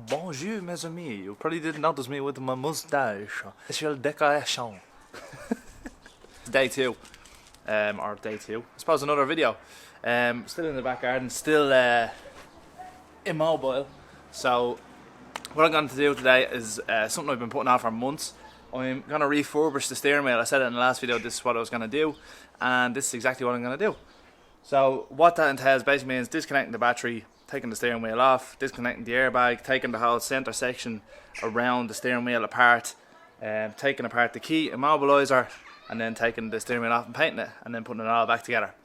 Bonjour mes amis, you probably didn't notice me with my moustache. It's your decoration. Day 2, or day 2, I suppose another video. Still in the back garden, still immobile. So what I'm going to do today is something I've been putting off for months. I'm going to refurbish the steering wheel. I said it in the last video, this is what I was going to do, and this is exactly what I'm going to do. So what that entails basically means disconnecting the battery, taking the steering wheel off, disconnecting the airbag, taking the whole centre section around the steering wheel apart, taking apart the key immobiliser, and then taking the steering wheel off and painting it, and then putting it all back together.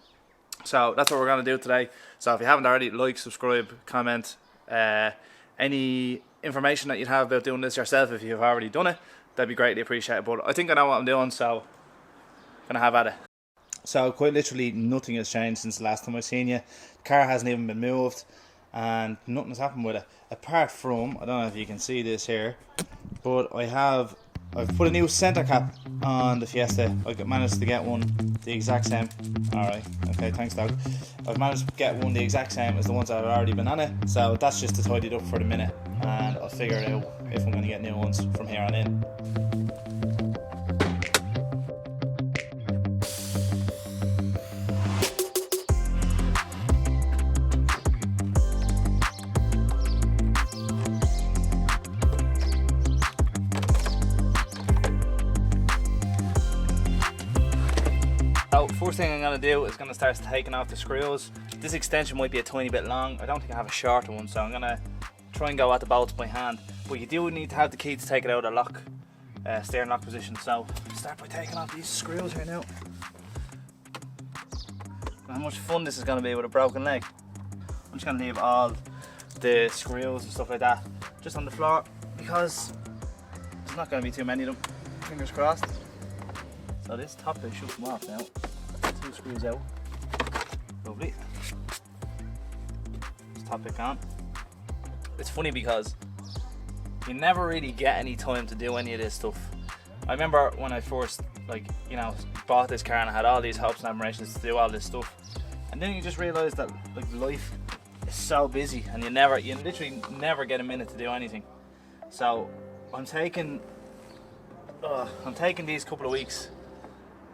So that's what we're going to do today. So if you haven't already, like, subscribe, comment, any information that you'd have about doing this yourself if you've already done it, that'd be greatly appreciated. But I think I know what I'm doing, so I'm going to have at it. So quite literally nothing has changed since the last time I've seen you. The car hasn't even been moved and nothing has happened with it. Apart from, I don't know if you can see this here, but I've put a new centre cap on the Fiesta. I managed to get one the exact same. Alright, okay, thanks dog. I've managed to get one the exact same as the ones that have already been on it. So that's just to tidy it up for the minute, and I'll figure it out if I'm going to get new ones from here on in. So first thing I'm going to do is going to start taking off the screws. This extension might be a tiny bit long. I don't think I have a shorter one, so I'm going to try and go at the bolts by hand. But you do need to have the key to take it out of lock, steering lock position. So start by taking off these screws here now. How much fun this is going to be with a broken leg. I'm just going to leave all the screws and stuff like that just on the floor, because there's not going to be too many of them. Fingers crossed. So this top bit should come off now. 2 screws out. Lovely. This top bit gone. It's funny because you never really get any time to do any of this stuff. I remember when I first, bought this car and I had all these hopes and admirations to do all this stuff, and then you just realise that life is so busy and you literally never get a minute to do anything. So I'm taking these couple of weeks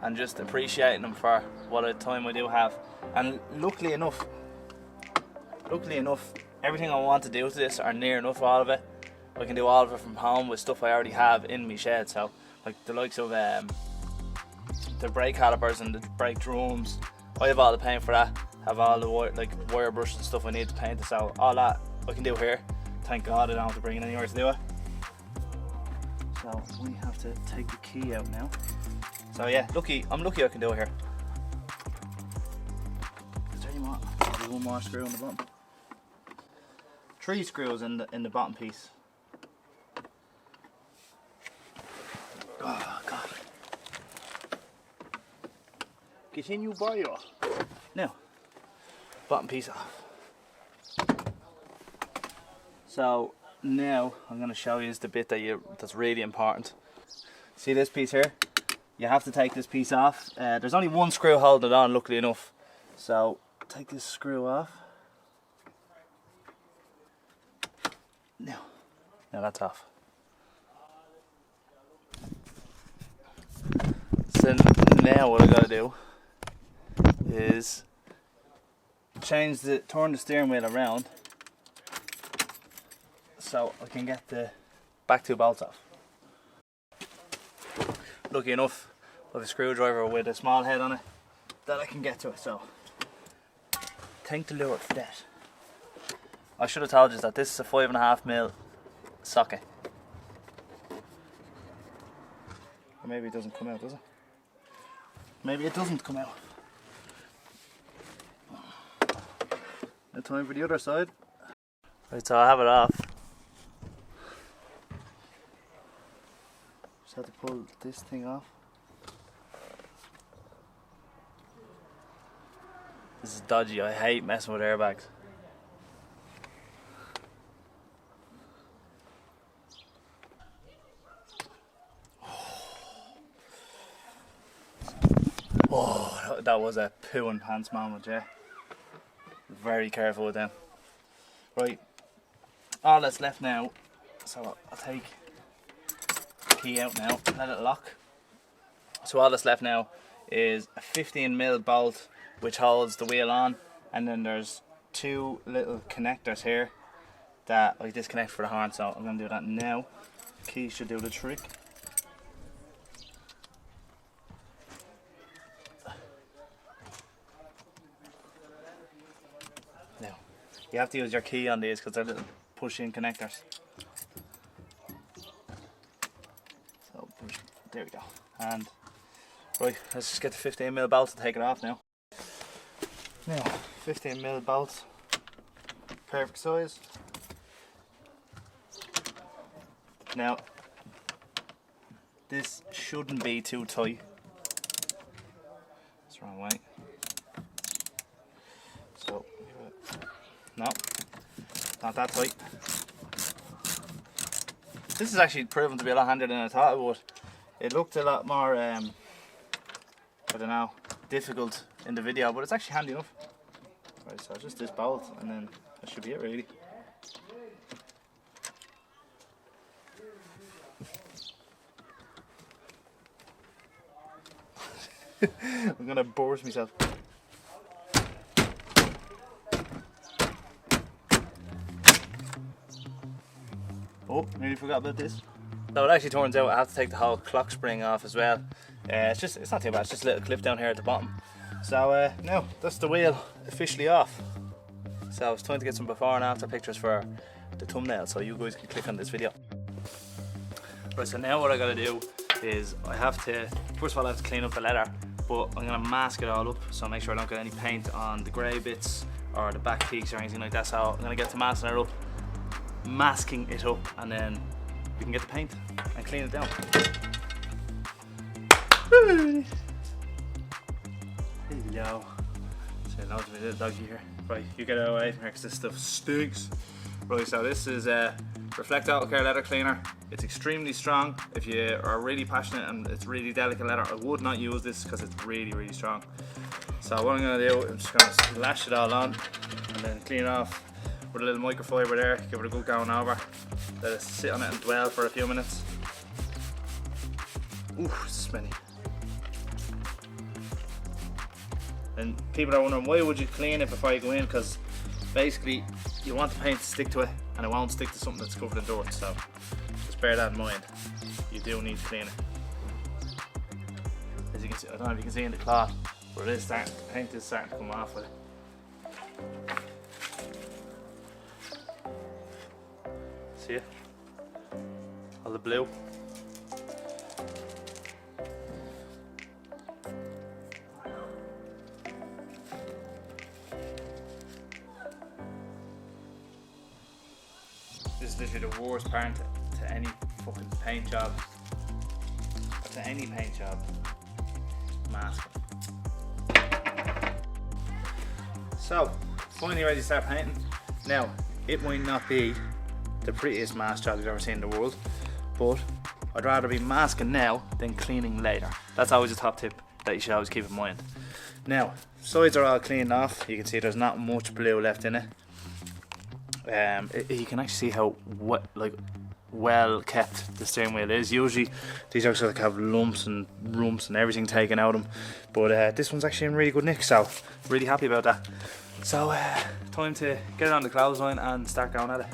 and just appreciating them for what a time I do have. And luckily enough, everything I want to do to this, or near enough all of it, I can do all of it from home with stuff I already have in my shed. So like the likes of the brake calipers and the brake drums, I have all the paint for that. Have all the wire brushes and stuff I need to paint it. So all that I can do here. Thank God I don't have to bring it anywhere to do it. So we have to take the key out now. So yeah, I'm lucky I can do it here. Is there any more? There's one more screw on the bottom. 3 screws in the bottom piece. Oh God. Continue by you. Now, bottom piece off. So now I'm going to show you the bit that's really important. See this piece here? You have to take this piece off. There's only one screw holding it on, luckily enough. So take this screw off. Now that's off. So now what I gotta do is turn the steering wheel around so I can get the back 2 bolts off. Lucky enough, I have a screwdriver with a small head on it that I can get to it, so thank the Lord for that. I should have told you that this is a 5.5mm socket. Or maybe it doesn't come out, does it? Maybe it doesn't come out. Now time for the other side. Right, so I have it off. Just have to pull this thing off. This is dodgy. I hate messing with airbags. Oh, that was a poo and pants moment, yeah. Very careful with them. Right, all that's left now, so I'll take the key out now, let it lock. So all that's left now is a 15mm bolt which holds the wheel on, and then there's two little connectors here that I disconnect for the horn, so I'm going to do that now. The key should do the trick. Now, you have to use your key on these because they're little push-in connectors. So, there we go. And right, let's just get the 15mm bolt and take it off now. Now, 15mm bolt, perfect size. Now, this shouldn't be too tight. It's the wrong way. So, no, not that tight. This is actually proven to be a lot handier than I thought it would. It looked a lot more, I don't know, difficult in the video, but it's actually handy enough. Right, so just this bolt, and then that should be it really. I'm gonna burst myself. Oh, nearly forgot about this. So it actually turns out I have to take the whole clock spring off as well. It's not too bad, it's just a little clip down here at the bottom. So now that's the wheel officially off. So it's time to get some before and after pictures for the thumbnail, so you guys can click on this video. Right, so now what I gotta do is I have to, first of all I have to clean up the leather, but I'm gonna mask it all up so make sure I don't get any paint on the grey bits or the back peaks or anything like that. So I'm gonna get to masking it up, and then we can get the paint and clean it down. Hello. Say hello to my little doggy here. Right, you get away from here because this stuff stinks. Right, so this is a Reflect Auto Care leather cleaner. It's extremely strong. If you are really passionate and it's really delicate leather, I would not use this because it's really, really strong. So what I'm going to do, I'm just going to lash it all on and then clean it off with a little microfiber there, give it a good going over, let it sit on it and dwell for a few minutes. Ooh, it's smelly. And people are wondering, why would you clean it before you go in? Because basically you want the paint to stick to it and it won't stick to something that's covered in dirt, so just bear that in mind. You do need to clean it. As you can see, I don't know if you can see in the cloth, but it is starting, the paint is starting to come off with it. See it? All the blue. This is literally the worst part to any fucking paint job. Or to any paint job. Mask. So, finally ready to start painting. Now, it might not be the prettiest mask job you've ever seen in the world, but I'd rather be masking now than cleaning later. That's always a top tip that you should always keep in mind. Now, sides are all cleaned off. You can see there's not much blue left in it. You can actually see how well kept the steering wheel is. Usually these are sort of have lumps and rumps and everything taken out of them, but this one's actually in really good nick, so really happy about that. So time to get it on the clothesline and start going at it.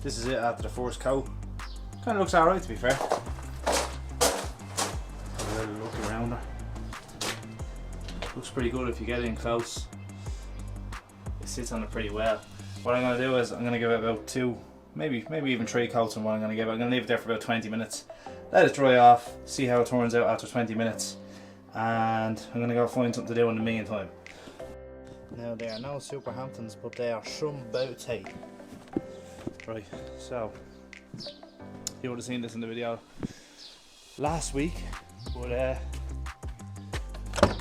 This is it after the first coat. Kind of looks alright, to be fair. Have a little look around her. Looks pretty good if you get in close. sits on it pretty well. What I'm going to do is I'm going to give it about 2, maybe even 3 coats on what I'm going to give it. I'm going to leave it there for about 20 minutes. Let it dry off, see how it turns out after 20 minutes. And I'm going to go find something to do in the meantime. Now they are no Superhamptons, but they are some bow tight. Right, so you would have seen this in the video last week, but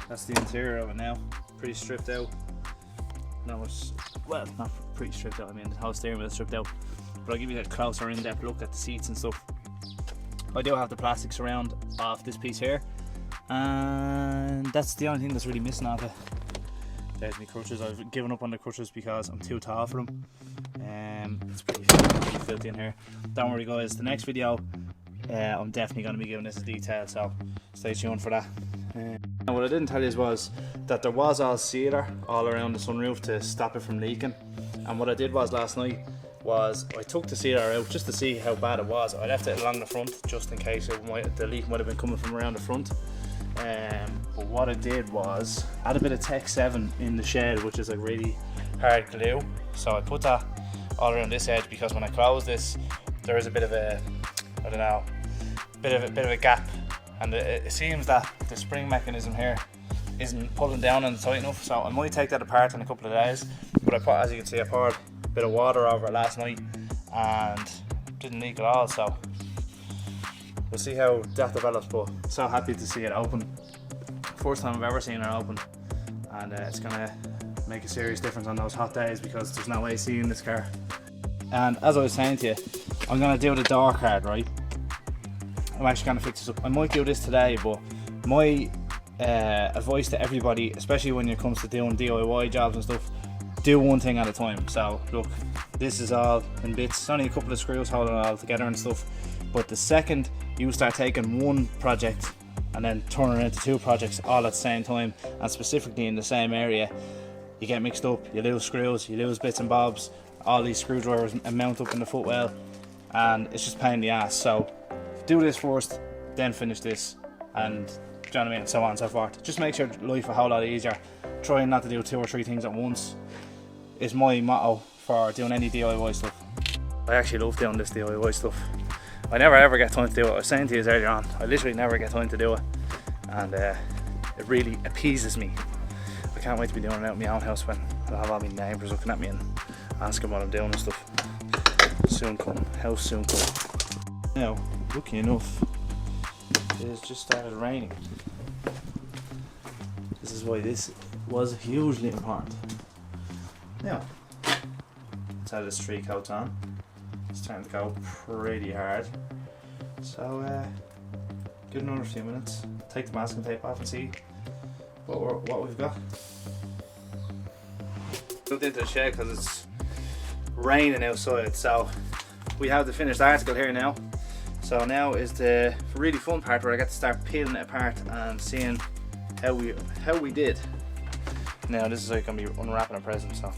that's the interior of it now. Pretty stripped out. No, it's, well, not pretty stripped out, I mean the whole steering wheel is stripped out. But I'll give you a closer in-depth look at the seats and stuff. I do have the plastic surround off this piece here, and that's the only thing that's really missing off it. There's my crutches. I've given up on the crutches because I'm too tall for them. It's pretty filthy in here. Don't worry guys, the next video I'm definitely going to be giving this a detail, so stay tuned for that. Now what I didn't tell you was that there was all sealer all around the sunroof to stop it from leaking, and what I did was last night was I took the sealer out just to see how bad it was. I left it along the front just in case the leak might have been coming from around the front. But what I did was add a bit of Zetec-S in the shed, which is like really hard glue. So I put that all around this edge because when I close this, there is a bit of a, I don't know, bit of a gap, and it seems that the spring mechanism here isn't pulling down and tight enough. So I might take that apart in a couple of days. But I put, as you can see, I poured a bit of water over it last night and didn't leak at all. So we'll see how that develops, but so happy to see it open. First time I've ever seen it open, and it's gonna make a serious difference on those hot days because there's no AC in this car. And as I was saying to you, I'm gonna do the door card, right? I'm actually gonna fix this up. I might do this today, but my advice to everybody, especially when it comes to doing DIY jobs and stuff, do one thing at a time. So look, this is all in bits. It's only a couple of screws holding it all together and stuff. But the second you start taking one project and then turning it into 2 projects all at the same time, and specifically in the same area, you get mixed up, you lose screws, you lose bits and bobs, all these screwdrivers mount up in the footwell, and it's just a pain in the ass. So do this first, then finish this, and do you know what I mean, and so on and so forth. Just makes your life a whole lot easier. Trying not to do 2 or 3 things at once is my motto for doing any DIY stuff. I actually love doing this DIY stuff. I never ever get time to do it. I was saying to you earlier on, I literally never get time to do it, and it really appeases me. I can't wait to be doing it out in my own house when I'll have all my neighbours looking at me and asking what I'm doing and stuff. Soon come, house soon come. Now, lucky enough, it has just started raining. This is why this was hugely important. Now, let's add this 3 coats on. It's starting to go pretty hard, so give it another few minutes, take the masking tape off and see what we've got. Moved into the shed because it's raining outside, so we have the finished article here now. So now is the really fun part where I get to start peeling it apart and seeing how we did. Now this is how you're going to be unwrapping a present, so.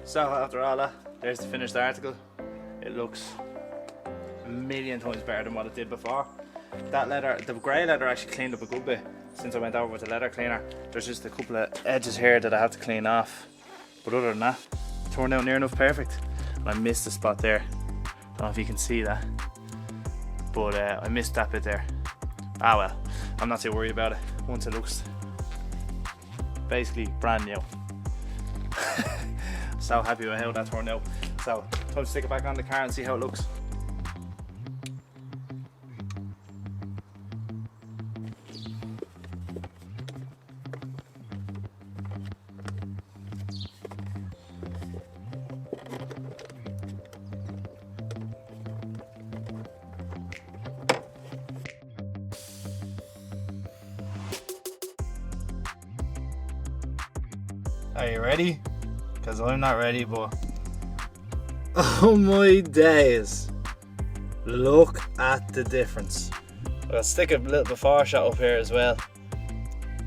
So after all that, there's the finished article. It looks a million times better than what it did before. That leather, the grey leather actually cleaned up a good bit since I went over with the leather cleaner. There's just a couple of edges here that I have to clean off, but other than that, it turned out near enough perfect. And I missed the spot there. Don't know if you can see that, but I missed that bit there. Ah well, I'm not too worried about it once it looks basically brand new. So happy with how that turned out. So time to stick it back on the car and see how it looks. Are you ready? Because I'm not ready, but oh my days, look at the difference. I'll stick a little before shot up here as well.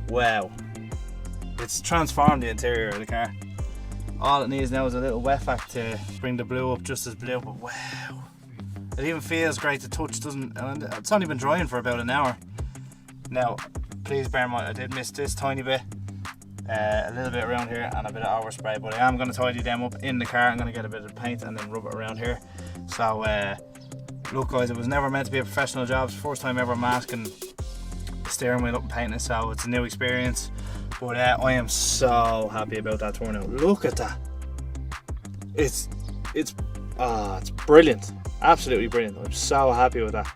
Wow, it's transformed the interior of the car. All it needs now is a little wet vac to bring the blue up just as blue, but wow, it even feels great to touch, doesn't it? And it's only been drying for about an hour. Now, please bear in mind, I did miss this tiny bit, a little bit around here and a bit of overspray, but I am going to tidy them up in the car. I'm going to get a bit of paint and then rub it around here. So, look guys, it was never meant to be a professional job. It's the first time ever masking the steering wheel up and painting it, so it's a new experience. But I am so happy about that turnout. Look at that. It's brilliant. Absolutely brilliant. I'm so happy with that.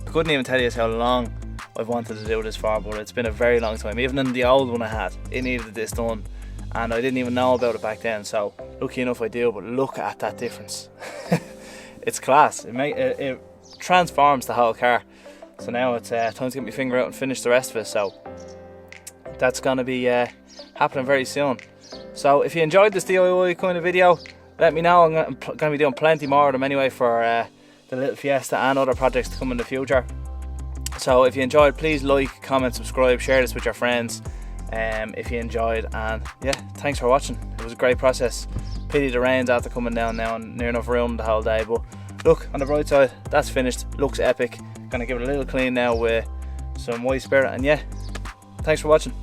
I couldn't even tell you how long I've wanted to do this for, but it's been a very long time. Even in the old one I had, it needed this done, and I didn't even know about it back then, so lucky enough I do. But look at that difference. It's class. It transforms the whole car. So now it's time to get my finger out and finish the rest of it, so that's going to be happening very soon. So if you enjoyed this DIY kind of video, let me know. I'm going to be doing plenty more of them anyway for the little Fiesta and other projects to come in the future. So if you enjoyed, please like, comment, subscribe, share this with your friends if you enjoyed. And yeah, thanks for watching. It was a great process. Pity the rain's after coming down now and near enough ruined the whole day, but look, on the bright side, that's finished. Looks epic. Gonna give it a little clean now with some white spirit, and yeah, thanks for watching.